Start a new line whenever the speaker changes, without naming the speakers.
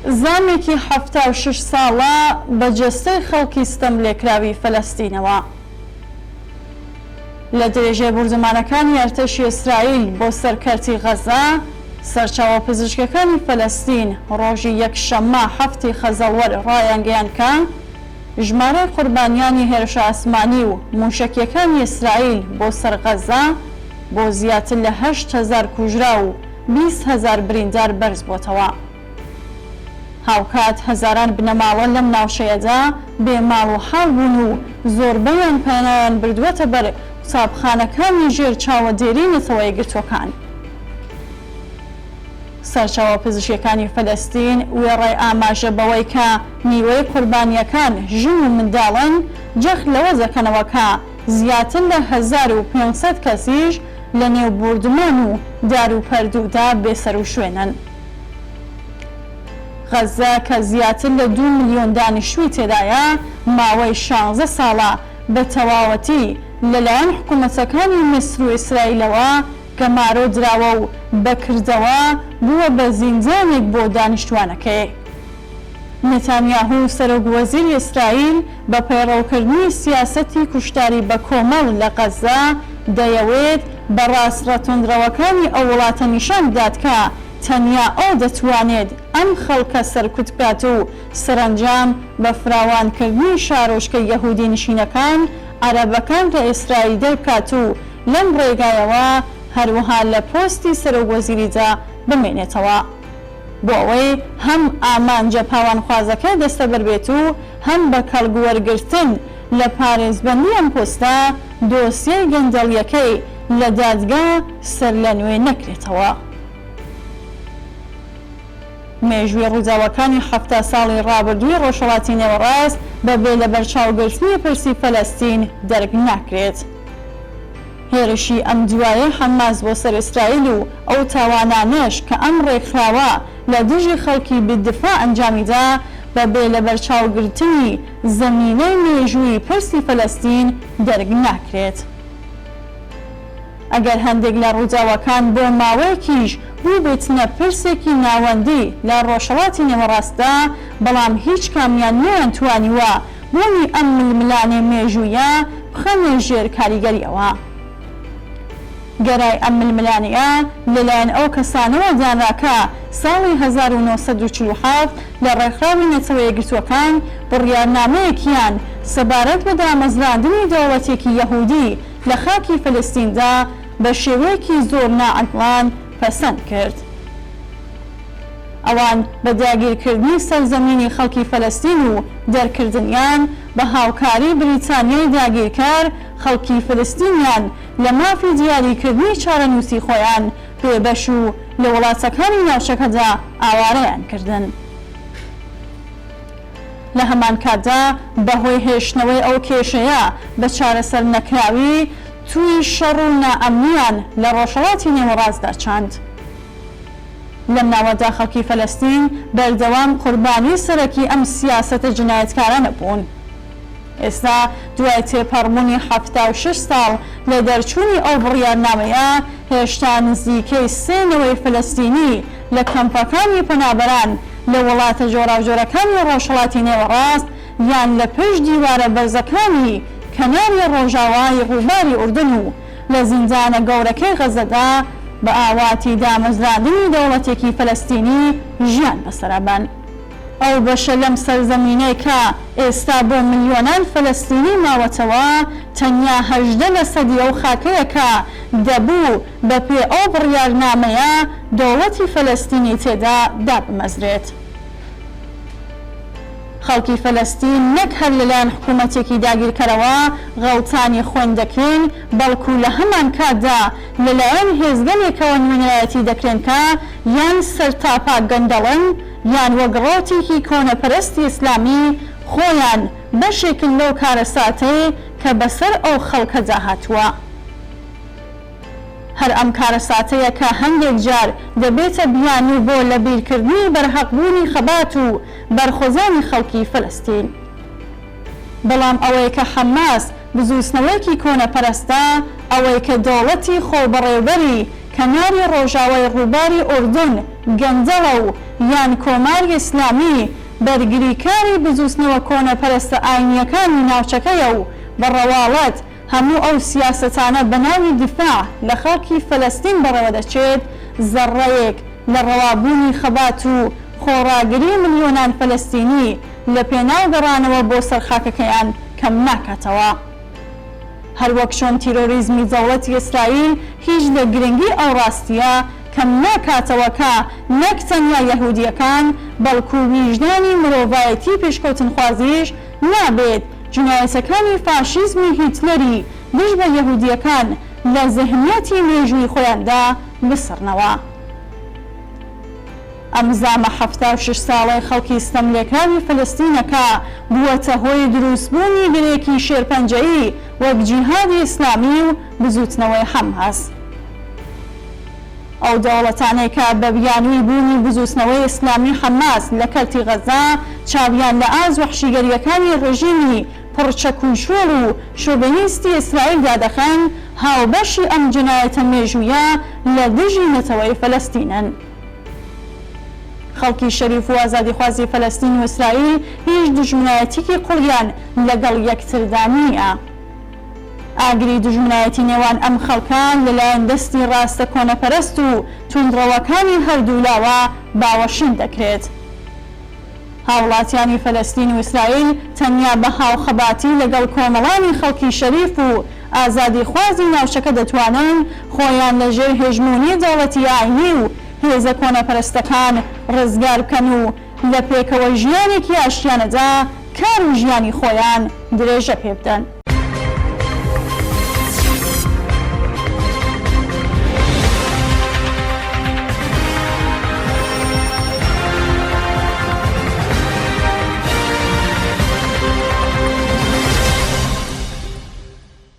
زامێکی 76 ساڵە بە جەستەی خەڵکی ستەم لێکراوی فەلەستینەوە. لە درێژەی بوردەمانەکانی ئەرتەشی ئیسرائیل بۆ سەرکەرتی غەزا، سەرچاوە پزیشکەکانی فەلەستین ڕۆژی یەکشەممە 7 خەزەڵوەر ڕایانگەیان کە ژمارەی قوربانیانی هێرشە ئاسمانی و موشەکیەکانی ئیسرائیل بۆ سەر غەزا بۆ زیاتر لە 8,000 کوژرا و 20,000 بریندار بەرز بۆتەوە. هاوکات هەزاران بنەماڵە لەم ناوچەیەدا بێماڵ و حاڵ بوون و زۆربەیان پەنایان بردووەتە بەر قوتابخانەکانی ژێر چاوەدێری نەتەوەی گرتوەکان. سەرچاوە پزیشکیەکانی فەلەستین وێڕای ئاماژە بەوەی کە نیوەی قوربانیەکان ژن و منداڵن جەخت لەوە دەکەنەوە کە زیاتر لە 1500 کەسیش لە نێو بوردمان و دار و پەردوودا بێسەر و شوێنن. غەزا کە زیاتر لە 2 ملیۆن دانیشتووی تێدایە ماوەی 16 ساڵە بە تەواوەتی لەلایەن حکوومەتەکانی میسر و ئیسرائیلەوە گەمارۆ دراوە و بەکردەوە بووە بە زیندانێک بۆ دانیشتوانەکەی. نێتانیاهو سەرۆکوەزیری ئیسرائیل بە پەیڕەوکردنی سیاسەتی کوشتاری بە کۆمەڵ لە غەزا دەیەوێت بە ڕاستڕەتوندڕەوەکانی ئەو وڵاتە نیشان بدات کە تەنیا ئەو دەتوانێت ئەم خەڵکە سەرکوت بکات و سەرنجام بە فراوانکردنی شارۆچکەی یەهودی نشینەکان عەرەبەکان لە ئیسرائیل دەربکات و لەم ڕێگایەوە هەروەها لە پۆستی سەرۆکوەزیریدا بمێنێتەوە بۆ ئەوەی هەم ئامانجە پاوانخوازەکە دەستەبەر بێت و هەم بە کەڵگوەرگرتن لە پارێزبەندی ئەم پۆستە دۆسیەی گەندەڵیەکەی لە دادگا سەر لە نوێ نەکرێتەوە. مێژووی ڕووداوەکانی 7 ساڵی ڕابردووی ڕۆژهەڵاتی نێوەڕاست بەبێ لە بەرچاوگرتنی پرسی فەلەستین دەرک ناکرێت. هێرشی ئەم دوایە حەماس بۆ سەر ئیسرائیل و ئەو تاوانانەش کە ئەم ڕێکخراوە لە دژی خەڵکی بێدفاع ئەنجامیدا بەبێ لە بەرچاوگرتنی زەمینەی مێژووی پرسی فەلەستین دەرک ناکرێت. ئەگەر هەندێک لە ڕووداوەکان بۆ ماوەیەکیش بوو بێتنە پرسێکی ناوەندی لە ڕۆژهەڵاتی نێوەڕاستدا، بەڵام هیچ کامیان نەیانتوانیوە بوونی ئەم ململانێ مێژوویە بخەنە ژێر کاریگەریەوە. گەرای ئەم ململانەیە لەلایەن ئەو کەسانەوە دانراکە ساڵی 1947 لە ڕێکخراوی نەتەوە یەکگرتووەکان بڕیارنامەیەکیان سەبارەت بە دامەزراندنی دەوڵەتێکی یەهودی لە خاکی فەلەستیندا بە شێوەیەکی زۆر نائەقڵان پەسەند کرد. ئەوان بە داگیرکردنی سەرزەمینی خەڵکی فەلەستین و دەرکردنیان بە هاوکاری بریتانیای داگیرکار خەڵکی فەلەستینیان لە مافی دیاریکردنی چارەنووسی خۆیان پێبەش و لە وڵاتەکانی ناوچەکەدا ئاوارەیان کردن. لە هەمان کاتدا بەهۆی هێشتنەوەی ئەو کێشەیە بە چارەسەر نەکراوی توی شەڕ و نائەمنیان لە ڕۆژهەڵاتی نێوەڕاستدا چاند. لەم ناوەدا خەڵکی فەلەستین بەردەوام قوربانی سەرەکی ئەم سیاسەتە جنایەتکارانە بوون. ئێستا دوای تێپەڕبوونی 76 ساڵ لە دەرچوونی ئەو بڕیارنامەیە هێشتا نزیکەی 3 نەوەی فەلەستینی لە کەمپەکانی پەنابەران لە وڵاتە جۆراوجۆرەکانی ڕۆژهەڵاتی نێوەڕاست یان لە پشت دیوارە بەرزەکانی کەناری ڕۆژاوای ڕووباری ئوردن و لە زیندانە گەورەکەی غەزەدا بە ئاواتی دامەزراندنی دەوڵەتێکی فەلەستینی ژیان بەسەرابان. ئەو بەشە لەم سەرزەمینەی کە ئێستا بۆ ملیۆنان فەلەستینی ماوەتەوە تەنیا 18% ئەو خاکەیە کە دەبوو بە پێ ئەو بڕیارنامەیە دەوڵەتی فەلەستینی تێدا دابمەزرێت. خەڵکی فەلەستین نەک هەر لەلایەن حکوومەتێکی داگیرکەرەوە غەڵتانی خوێن دەکرێن، بەڵکو لە هەمان کاتدا لەلایەن هێزگەلێکەوە نوێنەرەتی دەکرێن کە یان سەرتاپا گەندەڵن یان وەک ڕۆتێکی کۆنەپەرستی ئیسلامی خۆیان بەشێکن لەو کارەساتەی کە بەسەر ئەو خەڵکەدا هاتووە. هەر ئەم کارەساتەیە کە هەندێک جار دەبێتە بیانی بۆ لە بیرکردنی بەرهەقبوونی خەبات و بەرخۆزانی خەڵکی فەلەستین. بەڵام ئەوەی کە حەماس بزووسنەوەیەکی کۆنەپەرستە، ئەوەی کە دەوڵەتی خۆبەڕێوەبەری کەناری ڕۆژاوای ڕووباری ئوردن گەندەڵە و یان کۆماری ئیسلامی بەرگریکاری بجووستنەوە کۆنەپەرستە ئاینیەکانی ناوچەکەیە و بەڕەواڵەت هەموو ئەو سیاسەتانە بەناوی دیفاع لە خەڵکی فەلەستین بەڕێوە دەچێت زەڕەیەک لە ڕەوابوونی خەبات و خۆڕاگری ملیۆنان فەلەستینی لە پێناو گەڕانەوە بۆ سەرخاکەکەیان کەم ناکاتەوە. هەروەک چۆن تیرۆریزمی دەوڵەتی ئیسرائیل هیچ لە گرنگی ئەو ڕاستیە کەم ناکاتەوە کە نەک تەنیا یەهودیەکان بەڵکو ویژدانی مرۆڤایەتی پێشکەوتنخوازیش نابێت جنایەتەکانی فاشیزمی هیتلەری دژ بە یەهودیەکان لە زەهنیەتی مێژووی خۆیاندا بسڕنەوە. ئەم زامە 76 ساڵەی خەڵکی ستەملێکراوی فەلەستینەکە بووەتە هۆی دروستبوونی گرێکی شێرپەنجەیی وەک جیهادی ئیسلامی و بزوتنەوەی حەماس. ئەو دەوڵەتانەی کە بە بیانووی بوونی بزوتنەوەی ئیسلامی حەماس لە کەرتی غەزا چاویان لە ئاز وەحشیگەریەکانی ڕژیمی پڕچەک و شۆڵ و شۆڤینیستی ئیسرائیلدا دەخەن هاوبەشی ئەم جنایەتە مێژوویە لە دژی نەتەوەی فەلەستینن. خەڵکی شەریف و ئازادیخوازی فەلەستین و ئیسرائیل هیچ دژمنایەتێکی قوڵیان لەگەڵ یەکتردا نییە. ئاگری دژمنایەتی نێوان ئەم خەڵکان لەلایەن دەستی ڕاستە کۆنەپەرست و توندڕەوەکانی هەردوو لاوە باوەشین دەکرێت. هاوڵاتیانی فەلەستین و ئیسرائیل تەنیا بە هاوخەباتی لەگەڵ کۆمەڵانی خەڵکی شەریف و ئازادیخوازی ناوچەکە دەتوانن خۆیان لەژێر هێژمونی دەوڵەتی ئاینی و هێزە کۆنەپەرستەکان ڕزگار بکەن و لە پێکەوە ژیانێکی ئاشتیانەدا کار و ژیانی خۆیان درێژە پێ بدەن.